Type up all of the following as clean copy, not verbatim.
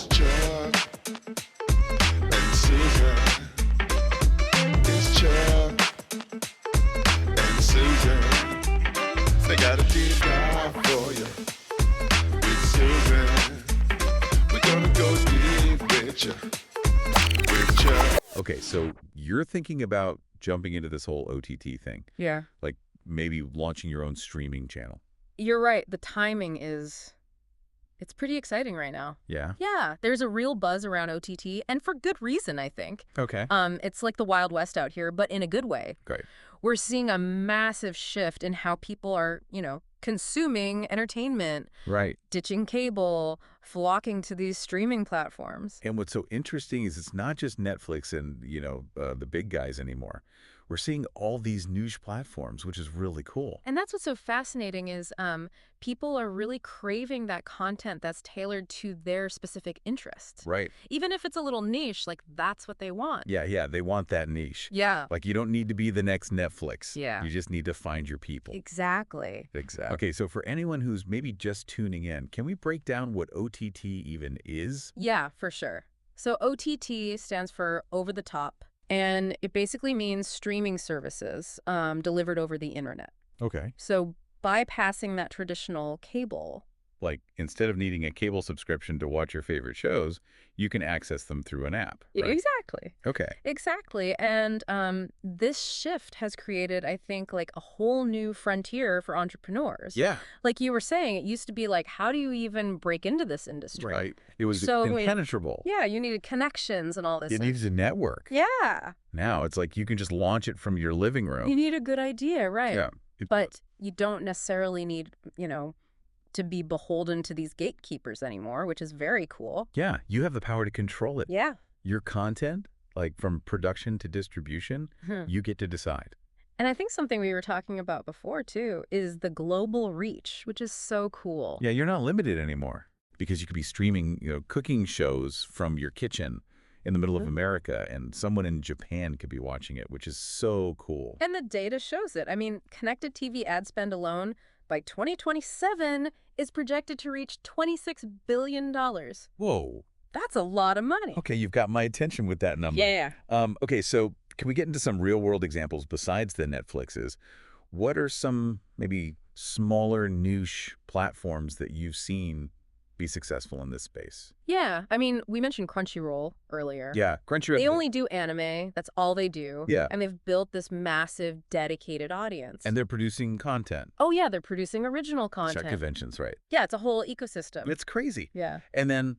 It's Chuck and Susan. It's Chuck and Susan. They got a deep dive for you. With Susan, we're gonna go deep with you. With Chuck. Okay, so you're thinking about jumping into this whole OTT thing, Yeah. like maybe launching your own streaming channel. You're right. The timing it's pretty exciting right now. Yeah? Yeah, there's a real buzz around OTT, and for good reason, I think. Okay. It's like the Wild West out here, but in a good way. Great. We're seeing a massive shift in how people are, consuming entertainment, Right. ditching cable, flocking to these streaming platforms. And what's so interesting is it's not just Netflix and, the big guys anymore. We're seeing all these niche platforms, which is really cool. And that's what's so fascinating is people are really craving that content that's tailored to their specific interests. Right. Even if it's a little niche, like that's what they want. Yeah, they want that niche. Yeah. Like you don't need to be the next Netflix. Yeah. You just need to find your people. Exactly. Exactly. Okay, so for anyone who's maybe just tuning in, can we break down what OTT even is? Yeah, for sure. So OTT stands for over the top, and it basically means streaming services delivered over the internet. Okay. So bypassing that traditional cable. Like instead of needing a cable subscription to watch your favorite shows, you can access them through an app. Right? Exactly. Okay. Exactly. And this shift has created, I think, like a whole new frontier for entrepreneurs. Yeah. Like you were saying, it used to be like, how do you even break into this industry? Right. It was So, impenetrable. Yeah, you needed connections and all this. It needed a network. Yeah. Now it's like you can just launch it from your living room. You need a good idea, right? Yeah. But you don't necessarily need, to be beholden to these gatekeepers anymore, which is very cool. Yeah, you have the power to control it. Yeah. Your content, like from production to distribution, you get to decide. And I think something we were talking about before, too, is the global reach, which is so cool. Yeah, you're not limited anymore because you could be streaming, cooking shows from your kitchen in the middle of America, and someone in Japan could be watching it, which is so cool. And the data shows it. I mean, connected TV ad spend alone by 2027 is projected to reach $26 billion. Whoa. That's a lot of money. Okay, you've got my attention with that number. Yeah. Okay, so can we get into some real-world examples besides the Netflixes? What are some maybe smaller niche platforms that you've seen be successful in this space? Yeah. I mean, we mentioned Crunchyroll earlier. Yeah, Crunchyroll. They only do anime. That's all they do. Yeah. And they've built this massive, dedicated audience. And they're producing content. Oh, yeah, they're producing original content. Check conventions, right? Yeah, it's a whole ecosystem. It's crazy. Yeah. And then,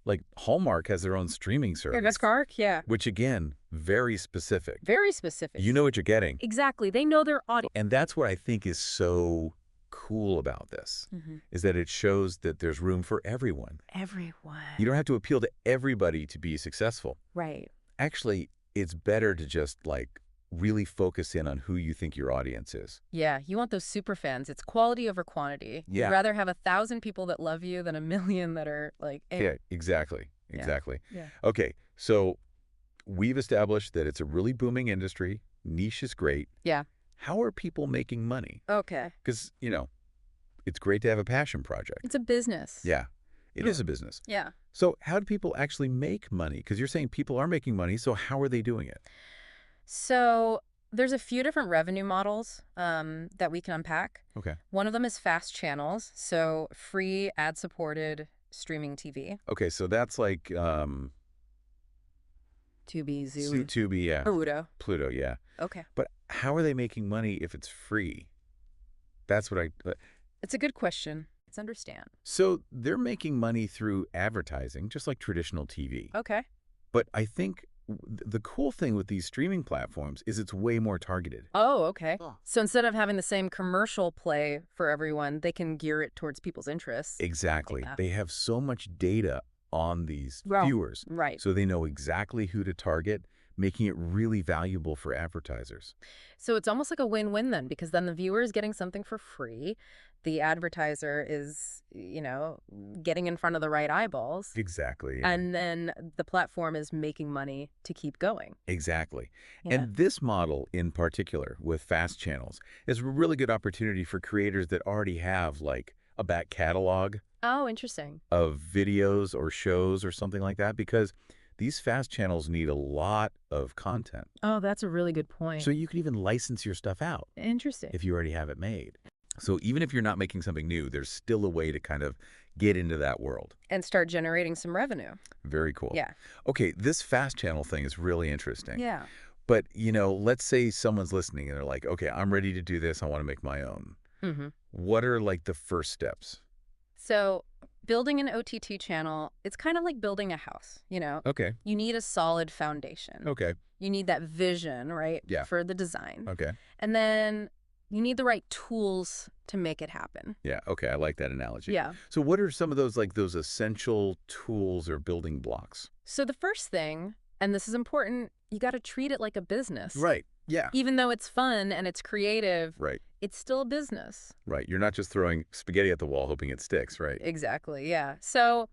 like, Hallmark has their own streaming service. That's Kark, yeah. Which, again, very specific. Very specific. You know what you're getting. Exactly. They know their audience. And that's what I think is so cool about this, is that it shows that there's room for everyone. Everyone. You don't have to appeal to everybody to be successful. Right. Actually, it's better to just, like, really focus in on who you think your audience is. Yeah, you want those super fans. It's quality over quantity. Yeah. You'd rather have 1,000 people that love you than 1,000,000 that are like, eh. Yeah, exactly. Exactly. Yeah. Okay, so we've established that it's a really booming industry. Niche is great. Yeah. How are people making money? Okay. Because, it's great to have a passion project. It's a business. Yeah, it is a business. Yeah. So how do people actually make money? Because you're saying people are making money, so how are they doing it? So there's a few different revenue models that we can unpack. Okay. One of them is fast channels, so free ad-supported streaming TV. Okay, so that's like Tubi, Zoom, Tubi, yeah. Pluto, yeah. Okay. But how are they making money if it's free? That's what It's a good question. Let's understand. So they're making money through advertising, just like traditional TV. Okay. But I think the cool thing with these streaming platforms is it's way more targeted. Oh, okay. So instead of having the same commercial play for everyone, they can gear it towards people's interests. Exactly. Yeah. They have so much data on these Well, viewers. Right. So they know exactly who to target, making it really valuable for advertisers. So it's almost like a win-win then, because then the viewer is getting something for free. The advertiser is, getting in front of the right eyeballs. Exactly. And then the platform is making money to keep going. Exactly. Yeah. And this model in particular with fast channels is a really good opportunity for creators that already have like a back catalog Oh, interesting. of videos or shows or something like that, because these fast channels need a lot of content. Oh, that's a really good point. So you could even license your stuff out Interesting. if you already have it made. So even if you're not making something new, there's still a way to kind of get into that world. And start generating some revenue. Very cool. Yeah. Okay, this fast channel thing is really interesting. Yeah. But, let's say someone's listening and they're like, okay, I'm ready to do this. I want to make my own. Mm-hmm. What are like the first steps? So building an OTT channel, it's kind of like building a house, Okay. You need a solid foundation. Okay. You need that vision, right? Yeah. For the design. Okay. And then you need the right tools to make it happen. Yeah. Okay. I like that analogy. Yeah. So what are some of those those essential tools or building blocks? So the first thing, and this is important, you got to treat it like a business. Right. Yeah. Even though it's fun and it's creative, Right. it's still a business. Right. You're not just throwing spaghetti at the wall hoping it sticks, right? Exactly. Yeah. So,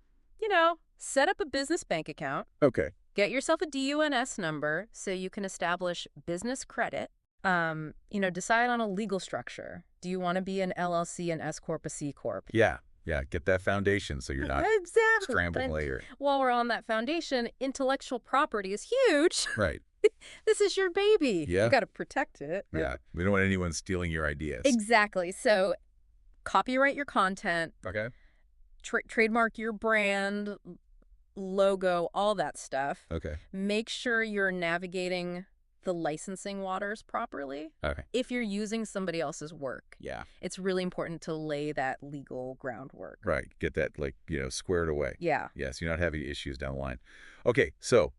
set up a business bank account. Okay. Get yourself a DUNS number so you can establish business credit. Decide on a legal structure. Do you want to be an LLC, an S Corp, a C Corp? Yeah. Yeah. Get that foundation so you're not Exactly. scrambling But later. while we're on that foundation, intellectual property is huge. Right. This is your baby. Yeah. You got to protect it. Yeah. We don't want anyone stealing your ideas. Exactly. So copyright your content, Okay. trademark your brand, logo, all that stuff. Okay. Make sure you're navigating the licensing waters properly. Okay. If you're using somebody else's work, Yeah. it's really important to lay that legal groundwork. Right. Get that squared away. Yeah. Yes. You're not having issues down the line. Okay. So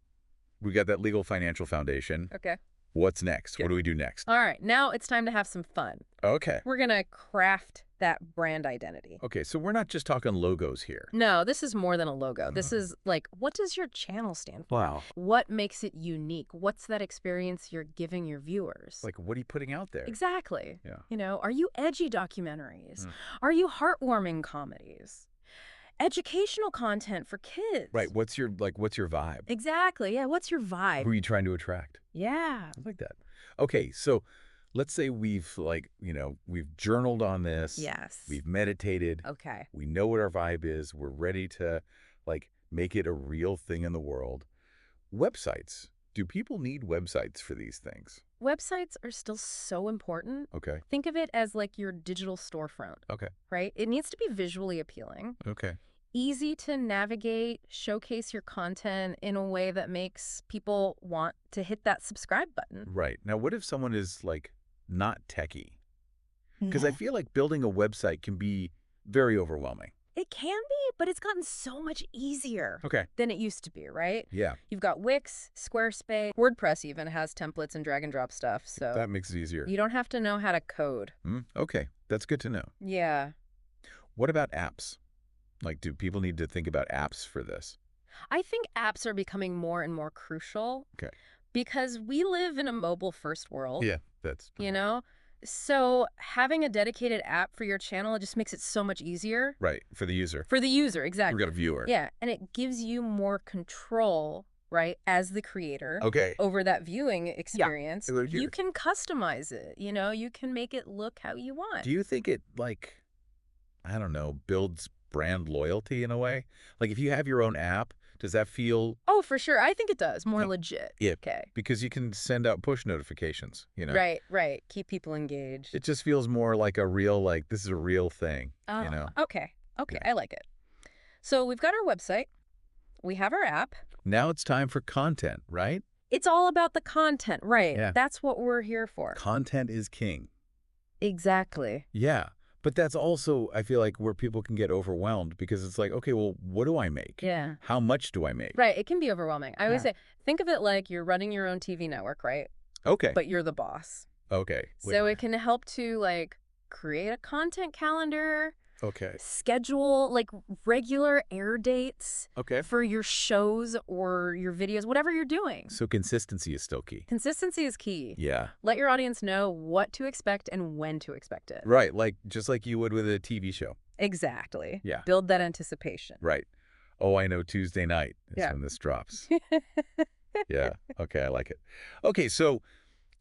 we got that legal financial foundation. Okay. What's next? Yeah. What do we do next? All right. Now it's time to have some fun. Okay. We're going to craft that brand identity. Okay. So we're not just talking logos here. No, this is more than a logo. This is like, what does your channel stand for? Wow. What makes it unique? What's that experience you're giving your viewers? Like, what are you putting out there? Exactly. Yeah. Are you edgy documentaries? Mm. Are you heartwarming comedies? Educational content for kids? Right. What's your vibe? Exactly. Yeah. What's your vibe? Who are you trying to attract? Yeah. I like that. Okay. So let's say we've we've journaled on this. Yes. We've meditated. Okay. We know what our vibe is. We're ready to make it a real thing in the world. Websites. Do people need websites for these things? Websites are still so important. Okay. Think of it as like your digital storefront, Okay. right? It needs to be visually appealing, Okay. easy to navigate, showcase your content in a way that makes people want to hit that subscribe button. Right. Now, what if someone is not techie? Because I feel like building a website can be very overwhelming. It can be, but it's gotten so much easier Okay. than it used to be, right? Yeah. You've got Wix, Squarespace, WordPress even has templates and drag and drop stuff, so That makes it easier. you don't have to know how to code. Okay. That's good to know. Yeah. What about apps? Do people need to think about apps for this? I think apps are becoming more and more crucial. Okay. Because we live in a mobile-first world. Yeah. That's So having a dedicated app for your channel just makes it so much easier. right. For the user. For the user, exactly. We've got a viewer. Yeah, and it gives you more control, right, as the creator. Okay. Over that viewing experience. Over here. You can customize it, you can make it look how you want. Do you think it I don't know, builds brand loyalty in a way? If you have your own app, does that feel Oh, for sure. I think it does. More legit. Yeah. Okay. because you can send out push notifications, Right. Keep people engaged. It just feels more like a real this is a real thing, Okay. Yeah. I like it. So we've got our website. We have our app. Now it's time for content, right? It's all about the content, right? Yeah. That's what we're here for. Content is king. Exactly. Yeah. But that's also, I feel where people can get overwhelmed because it's okay, well, what do I make? Yeah. How much do I make? Right. It can be overwhelming. I always Yeah. say, think of it like you're running your own TV network, right? Okay. But you're the boss. Okay. So it can help to create a content calendar, Okay. schedule regular air dates Okay. for your shows or your videos, whatever you're doing. So consistency is still key. Consistency is key. Yeah. Let your audience know what to expect and when to expect it. Right. Just like you would with a TV show. Exactly. Yeah. Build that anticipation. Right. Oh, I know Tuesday night is Yeah. when this drops. Yeah. Okay. I like it. Okay. So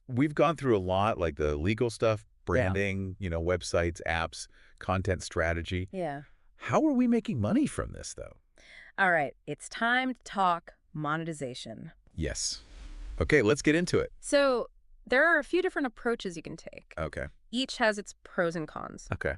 we've gone through a lot, the legal stuff, branding, websites, apps, content strategy. Yeah. How are we making money from this, though? All right, it's time to talk monetization. Yes. Okay, let's get into it. So there are a few different approaches you can take. Okay. Each has its pros and cons. Okay.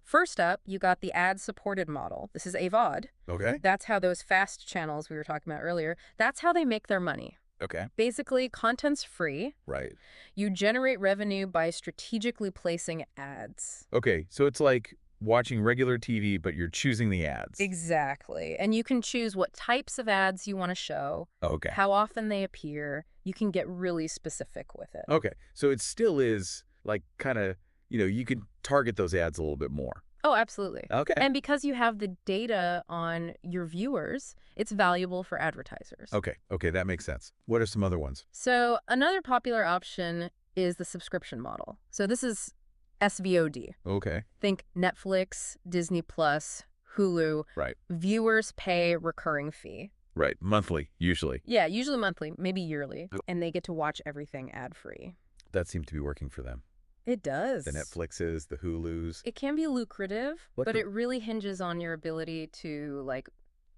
First up, you got the ad-supported model. This is AVOD. Okay. That's how those fast channels we were talking about earlier, that's how they make their money. Okay. Basically, content's free. Right. You generate revenue by strategically placing ads. Okay, so it's like watching regular TV, but you're choosing the ads. Exactly. And you can choose what types of ads you want to show, Okay. how often they appear. You can get really specific with it. Okay, so it still is like kind of, you could target those ads a little bit more. Oh, absolutely. Okay. And because you have the data on your viewers, it's valuable for advertisers. Okay, that makes sense. What are some other ones? So another popular option is the subscription model. So this is SVOD. Okay. Think Netflix, Disney Plus, Hulu. Right. Viewers pay recurring fee. Right. Monthly, usually. Yeah, usually monthly, maybe yearly. And they get to watch everything ad-free. That seems to be working for them. It does. The Netflixes, the Hulus. It can be lucrative, What but the- it really hinges on your ability to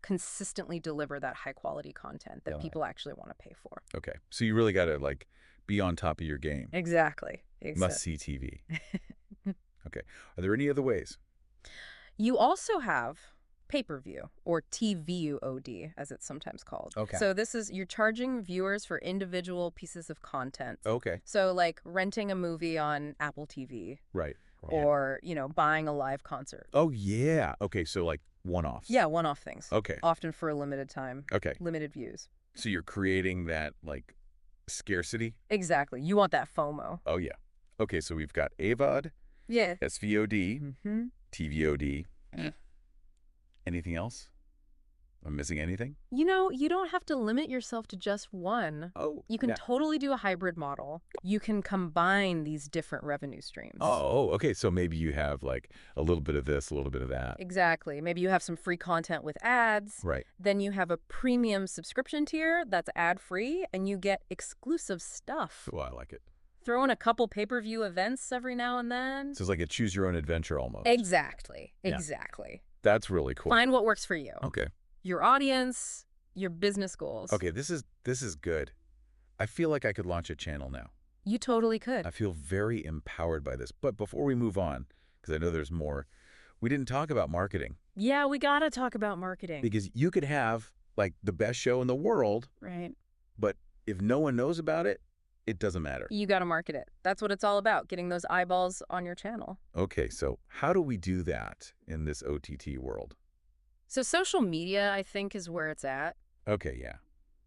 consistently deliver that high quality content that Got it. people actually want to pay for. Okay, so you really got to be on top of your game. Exactly. Must see TV. Okay. Are there any other ways? You also have pay-per-view, or TVOD, as it's sometimes called. Okay. So you're charging viewers for individual pieces of content. Okay. So like renting a movie on Apple TV Right. or, buying a live concert. Oh, yeah. Okay, so like one-offs. Yeah, one-off things. Okay. Often for a limited time, Okay. limited views. So you're creating that scarcity? Exactly. You want that FOMO. Oh, yeah. Okay, so we've got AVOD, Yeah. SVOD, Mm-hmm. TVOD. Anything else? Am I missing anything? You don't have to limit yourself to just one. Oh. You can yeah. totally do a hybrid model. You can combine these different revenue streams. Oh, okay. So maybe you have a little bit of this, a little bit of that. Exactly. Maybe you have some free content with ads. Right. Then you have a premium subscription tier that's ad-free, and you get exclusive stuff. Well, I like it. Throw in a couple pay-per-view events every now and then. So it's like a choose your own adventure almost. Exactly. Yeah. Exactly. That's really cool. Find what works for you. Okay. Your audience, your business goals. Okay, this is good. I feel like I could launch a channel now. You totally could. I feel very empowered by this. But before we move on, because I know there's more, we didn't talk about marketing. Yeah, we got to talk about marketing. Because you could have the best show in the world, Right. but if no one knows about it, it doesn't matter. You got to market it. That's what it's all about, getting those eyeballs on your channel. Okay, so how do we do that in this OTT world? So social media, I think, is where it's at. Okay, yeah.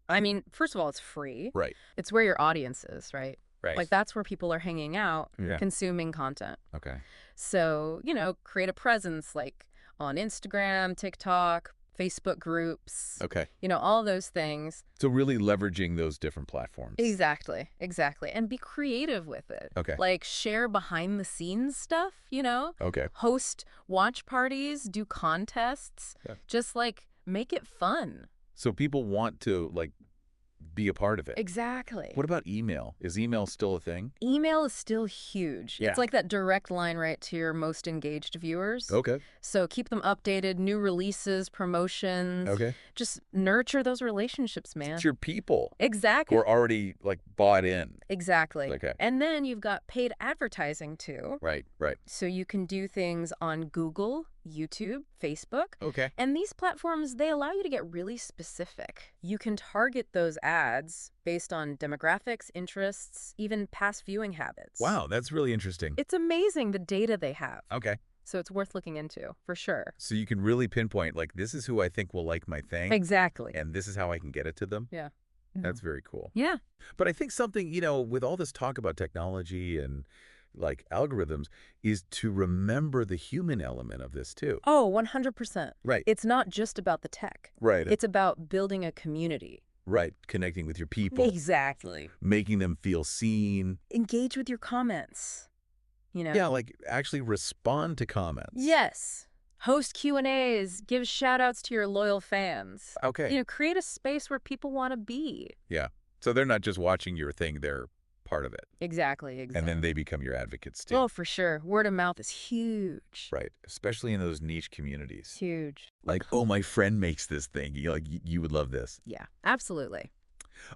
I mean, first of all, it's free. Right. It's where your audience is, right? Right. That's where people are hanging out, Yeah. consuming content. Okay. So, create a presence on Instagram, TikTok, Facebook groups, Okay. all those things. So really leveraging those different platforms. Exactly. And be creative with it. Okay. Share behind the scenes stuff, Okay. host watch parties, do contests, Yeah. just make it fun. So people want to be a part of it. Exactly. What about email? Is email still a thing? Email is still huge. Yeah. It's like that direct line right to your most engaged viewers. Okay. So keep them updated, new releases, promotions. Okay. Just nurture those relationships, man. It's your people Exactly. who are already bought in. Exactly. Okay. And then you've got paid advertising too. Right. So you can do things on Google, YouTube, Facebook. Okay. And these platforms, they allow you to get really specific. You can target those ads based on demographics, interests, even past viewing habits. Wow, that's really interesting. It's amazing the data they have. Okay. So it's worth looking into, for sure. So you can really pinpoint, this is who I think will like my thing. Exactly. And this is how I can get it to them. Yeah. That's very cool. Yeah. But I think something, with all this talk about technology and algorithms is to remember the human element of this too. Oh, 100%. Right. It's not just about the tech. Right. It's about building a community. Right. Connecting with your people. Exactly. Making them feel seen. Engage with your comments. Yeah, actually respond to comments. Yes. Host Q&As, give shout-outs to your loyal fans. Okay. Create a space where people want to be. Yeah. So they're not just watching your thing, they're part of it. Exactly. And then they become your advocates too. Oh, for sure. Word of mouth is huge. Right. Especially in those niche communities. It's huge. Like, oh, my friend makes this thing. You would love this. Yeah, absolutely.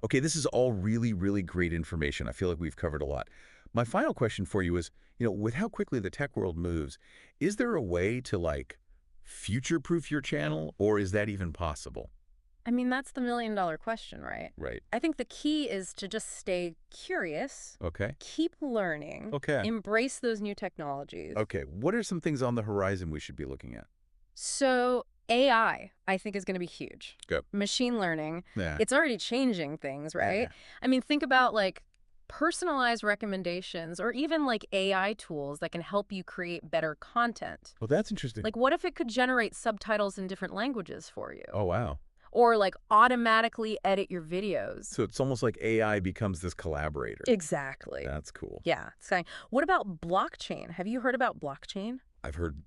Okay, this is all really, really great information. I feel like we've covered a lot. My final question for you is, with how quickly the tech world moves, is there a way to, like, future-proof your channel, or is that even possible? I mean, that's the million-dollar question, right? Right. I think the key is to just stay curious, Okay. keep learning, Okay. embrace those new technologies. Okay. What are some things on the horizon we should be looking at? So AI, I think, is going to be huge. Go. Machine learning, Yeah. it's already changing things, right? Yeah. I mean, think about like personalized recommendations or even like AI tools that can help you create better content. Well, that's interesting. Like, what if it could generate subtitles in different languages for you? Oh, wow. Or like automatically edit your videos? So it's almost like AI becomes this collaborator. Exactly. That's cool. Yeah, it's exciting. What about blockchain? Have you heard about blockchain? I've heard,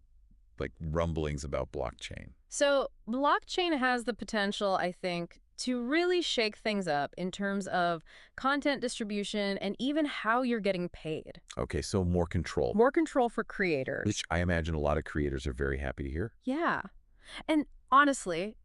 like, rumblings about blockchain. So blockchain has the potential, I think, to really shake things up in terms of content distribution and even how you're getting paid. Okay, so more control. More control for creators. Which I imagine a lot of creators are very happy to hear. Yeah. And honestly,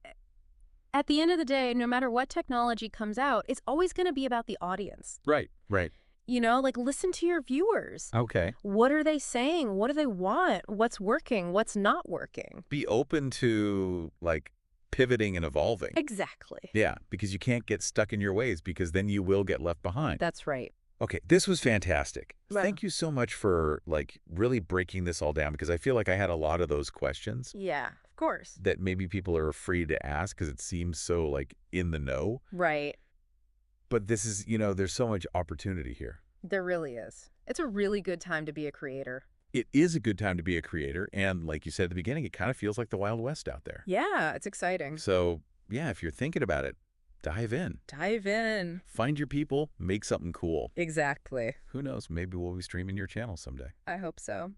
at the end of the day, no matter what technology comes out, it's always going to be about the audience. Right. Like listen to your viewers. Okay. What are they saying? What do they want? What's working? What's not working? Be open to, like, pivoting and evolving. Exactly. Yeah, because you can't get stuck in your ways, because then you will get left behind. That's right. Okay, this was fantastic. Well- Thank you so much for, like, really breaking this all down, because I feel like I had a lot of those questions Yeah, of course. that maybe people are afraid to ask because it seems so, like, in the know. Right. But this is, there's so much opportunity here. There really is. It's a really good time to be a creator. It is a good time to be a creator, and like you said at the beginning, it kind of feels like the Wild West out there. Yeah, it's exciting. So, yeah, if you're thinking about it, dive in. Dive in. Find your people, make something cool. Exactly. Who knows, maybe we'll be streaming your channel someday. I hope so.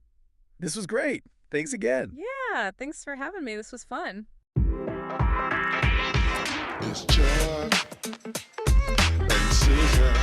This was great. Thanks again. Yeah, thanks for having me. This was fun. It's Chuck and Susan.